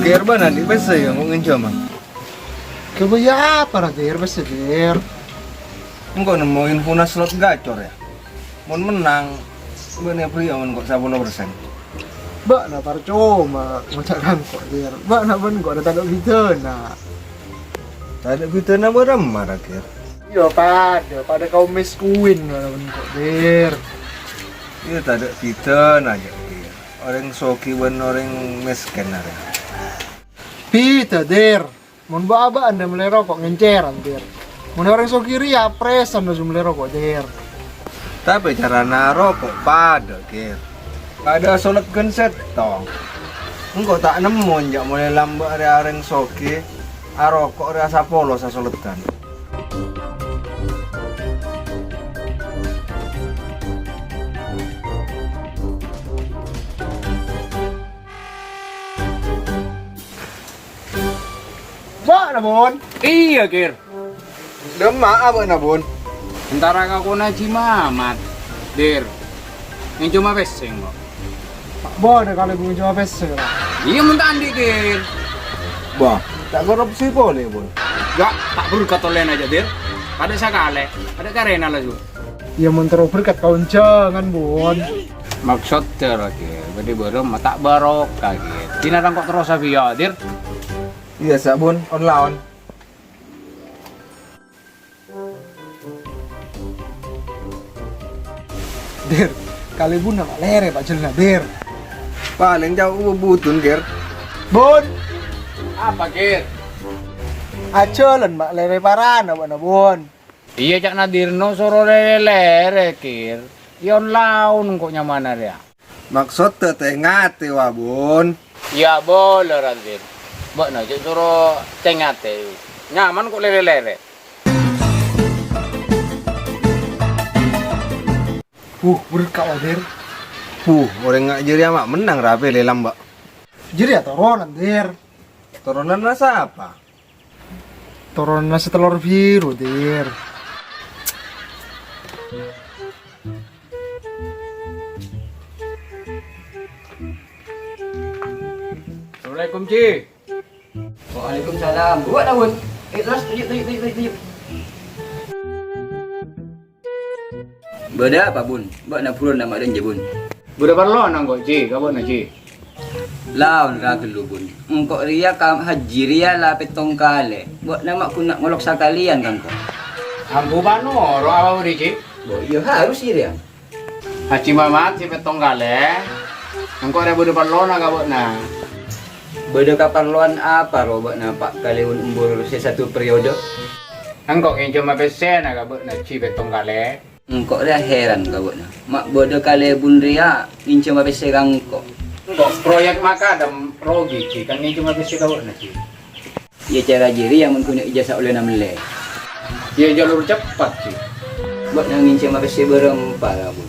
Ger ba di besa yang ngomongin cuma. Kebaya apa lah der besi der. Engkau nemu info slot gacor ya. Mau menang, bener pria mon kok 10%. Mbak na percuma macam kok der. Mbak na pun kok ada tanda bidana. Tadi kita na beremar Ger. Yo pada kau miskuin mana pun kok der. Iya tadi kita aja Ger. Orang soki ben orang miskin ada. Pita der. Mun baba anda mulai rokok ngenceran der. Mun orang so kiri ya presan harus mulai rokok der. Tapi cara narokok pada Ger. Pada solat genset tong. Engkau tak nemu jak mulai lambat ada orang soki. Arokok rasa polos sasoletan. Mbak na bon. Iya, Kir. Demak apa na bun? Antara aku na Cimamat, Dir. Yang cuma peseng kok. Pak bon kalau bunyi cuma pes. Iya muntah andi, Kir. Bah, tak korupsi boleh bun. Gak, tak perlu katolen aja, Dir. Ada sakale, ada karena lah juga. Ya mun terus berkat kawan jangan bon. Maksud lah, Kir. Bade berem tak barokah, Kir. Tina kok terus ya, Dir. Iya sabun on lawan. Der, kali bun nak lere pak jelna der. Paling jauh butun Ger. Bon, Apa, Kir? acolan mak lere parana na bon. Iya cak Nadirno soro lele Kir. Yon laun kok nyamana dia. Maksud teteh ngati wa bun. Ya boleh Randir. Mbak na cak soro cengate. Nyaman kok lele-lele. Berkau der. Orang ngak jeri amak menang rapi lelam mbak. Jadi ya toronan der. Turunan rasa apa? Toronan nasi telur biru der. Assalamualaikum, Ci. Waalaikumsalam. Buat dah bun. Terus tunjuk. Beda apa bun? Buat nak purun nama dan je bun. Budak perlu nang kok, Ci. Kabut na, Ci. Laun ra kelu bun. Engkau ria kam haji ria lah petong kale. Buat nama aku nak ngolok sekalian kan kau. Ampu pano, ro apa budi, Ci? Bo iya harus sih ria. Haji Mamat si petong kale. Engkau ada budak perlu nang kabut na. Beda keperluan apa ro buat nampak kali umbur satu periode. Engkau yang cuma pesen na kabut na Ci petong kale. Engkau ria heran kau buat na. Mak bodoh kali bun ria incuma beserang engkau. Engkau proyek maka ada rogi, Ci. Kan yang cuma pesen kabut na, Ci. Ya cara jiri yang mempunyai ijazah oleh namle. Ya jalur cepat, Ci. Buat nang incuma beser berempat lah bun.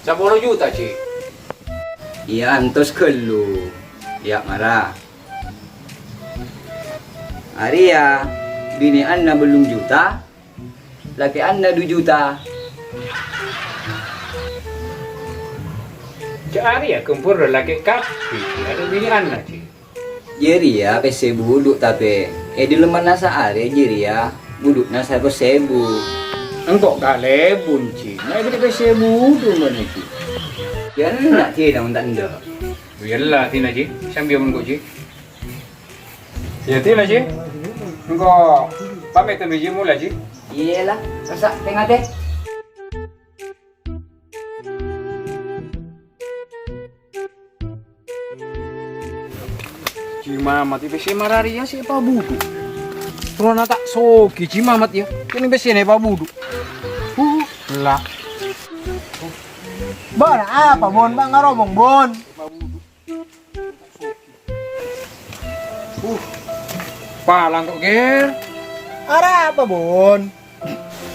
10 juta, Ci. Iya antos kelu. Ya marah. Arya, bini anda belum juta, laki anda 2 juta. Cari ya kumpul lelaki kapi, ada bini anak, Ci. Jadi ya PC buduk tapi di lemah nasa Arya jadi ya buduk nasa ko sebu. Engkau kale bunci, nah itu PC buduk mana, Ci. Ya nak tidak tanda. Biarlah tina, Ci. Sambil menunggu, Ci. Ya tina, Ci. Engkau pamit biji mula, Ci. Iyalah, rasa tengah deh. Cimamat itu si mararia si Pak Budu. Terus tak soki Cimamat ya. Ini besi nih Pak Budu. Lah. Bon, apa bon? Bang ngaromong bon. Palang kok ger. Ara apa bon?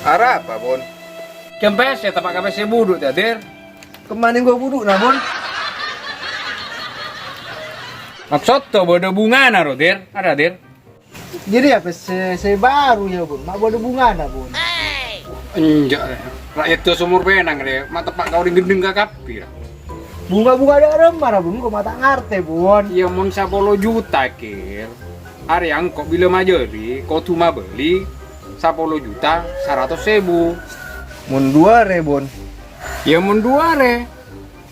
Arah apa bun? Kempes ya tapak kempes si Budu ya, Der. Kemana gua buduk nah bun? Maksud tuh bodo bunga naro, Der. Ada, Der. Jadi apa saya baru ya bon? Mak bodo bunga na bon. Enjak. Rakyat tuh sumur benang deh. Mata pak kau gendeng kakap. Bunga-bunga ada remar bun, kok mata ngarte bun. Ya mon 10 juta kir. Hari yang kok bila majeri, kau cuma beli 10 juta 100.000. Mun 2 bon. Ya mon 2 re.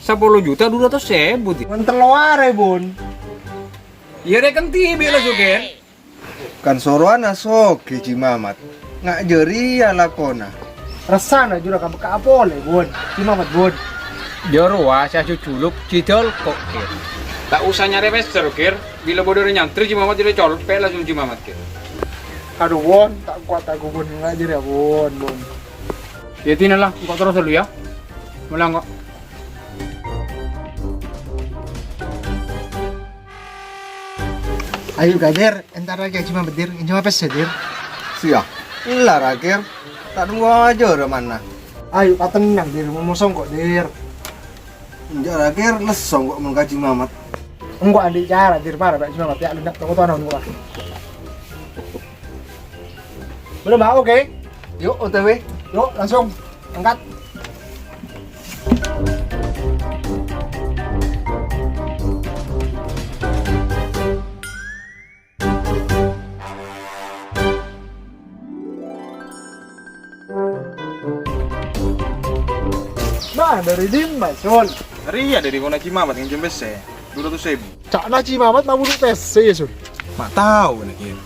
10 juta 200.000 ti. Mun teloare bun. Ya rekan tibi lah suker. Kan soroana soki Cimamat. Ngak jeri ya lakona. Resana juga kamu kapole bun. Cimamat bun. Jorwa saya cuculuk cidol kok kir. Tak usah nyari peser kir. Bila bodoh nyantri Cimamat tidak colpe langsung Cimamat kir. Aduh bun, tak kuat aku bun ngajar ya bun bun. Ya tina lah, kok terus dulu ya. Mulang kok. Ayo gajer, entar lagi cuma bedir, cuma pes dir. Siap. Ilah rakir. Tak tunggu aja udah mana. Ayo tak tenang dir, mau mosong kok dir. Injak rakir lesong kok mun ka Cimamat. Enggak adik cara dir parah pak cuma ya lu nak tahu tuan enggak. Belum mau oke? Yuk OTW. Yuk langsung angkat. Nah, dari Dimas, Sol. Ria dari kona Cimamat yang jembes 200.000. Cak na Cimamat mau dulu PC ya, Sol. Mak tahu nak kira.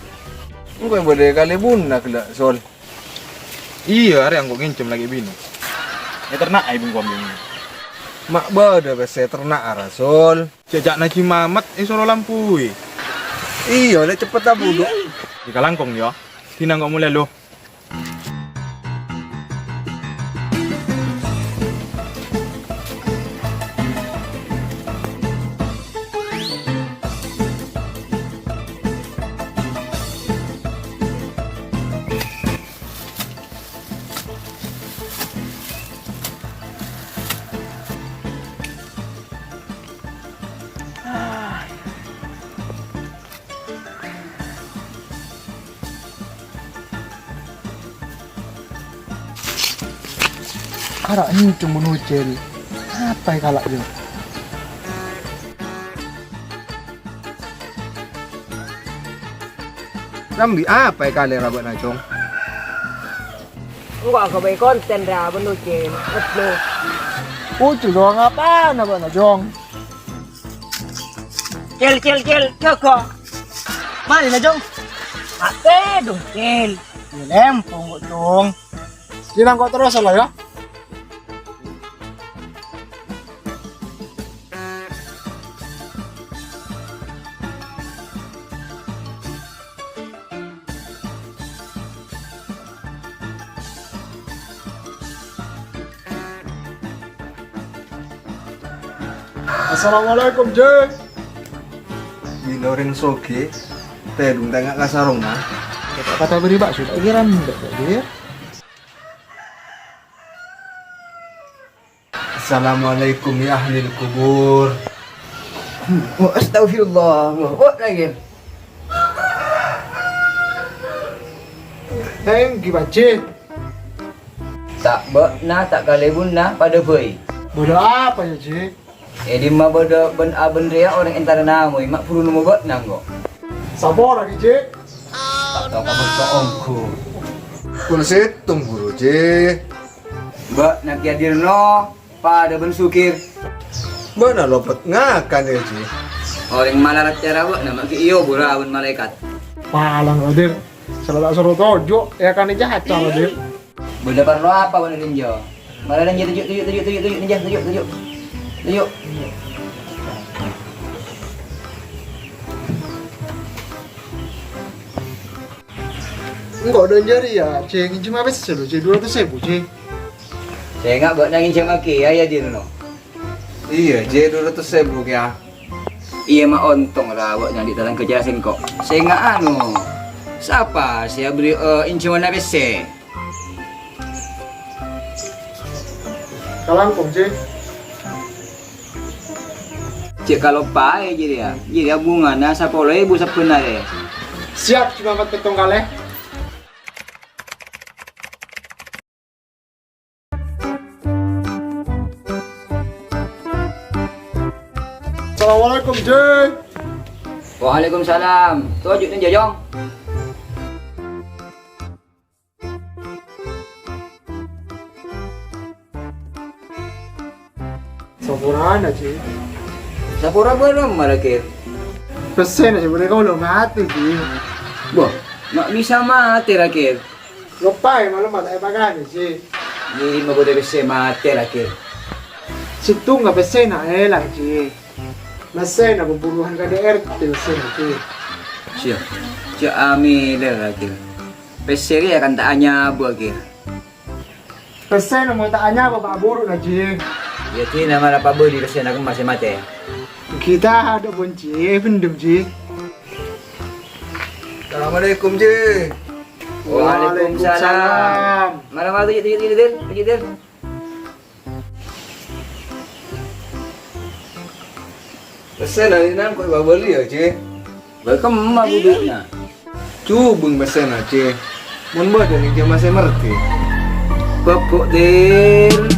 Engko boleh kali bunak lah Sol. Iya, hari yang kau ngincem lagi bini. Ya ternak ay bung kambing. Mak bada bese ternak arah Sol. Sejak na Cimamat solo lampui. Iya, lek cepet ta buduk. Di kalangkong ya. Tina kau mulai lo. Karak ini cuma nucel. Apa yang kalak dia? Lambi apa kali rabat nacong? Enggak aku baik konten dah menucin. Betul. Ucul doang apa? Napa na jong? Cil, Joko. Mari na jong. Ate dong, cil. Lempong kok dong. Sinang kok terus lah ya? Assalamualaikum, Jeng. Di loreng soge. Tedung tengah kasarong nah. Kata beri bakso, tak kira enggak dia. Assalamualaikum ya ahli kubur. Astagfirullah. Kok lagi? Teng gibace. Tak na tak kali bunna pada boy. Bodoh apa ya, Jeng? Di ma bodo ben aben ria orang entar namu mak puru numo bot nanggo. Sabar lagi, Jeng. Tak tahu kamu ke ongku. Kun setung guru je. Mbak nak hadirno pada ben sukir. Mana lopet ngakan ya je. Orang malarat cara mbak nama ki iyo bura aben malaikat. Palang Radir. Salah tak suruh tojo, ya kan jahat cara Radir. Benda perlu apa benda ninja? Mana ninja tujuk ninja tujuk. Enggak ada jari ya, Ceng. Cuma apa sih lo, Ceng? 200.000, Ceng. Saya enggak buat nangin sama ki ya dirno. Iya je 200.000 ya. Iya mah ontong lah buat nyali dalam kejelasan kok. Saya enggak anu. Siapa? Saya beri incuman ABC. Kalangkong, Ceng. Cik kalau pae jadi bunga na 10.000 sebenarnya. Siap, cuma mat petong kali. Assalamualaikum, Jeng. Waalaikumsalam. Tunjuk ni Jong. Sampurana, Jeng. Sapura belum marakir. Pesen aja mereka udah mati, Jeng. Boh, mak bisa mati rakir. Lepai malam mata pakai sih. Ni mau boleh bisa mati rakir. Situ nggak pesen elang, Jeng. Pesen pembunuhan KDRT pesen, Jeng. Siap. Cik Ami dah rakir. Peseri akan tak hanya buat rakir. Pesen mau tanya apa Pak Buruk lah, Jeng. Ya ti nama apa boleh pesen aku masih mati. Kita ada bunci, pendem, Jeng. Assalamualaikum, Ji. Waalaikumsalam. Malam tu tujuh. Pesen hari nan kau beli ya, Ji. Berkemah buduknya. Cubung pesen aja. Mun bodoh nih dia masih ngerti. Pokok dir.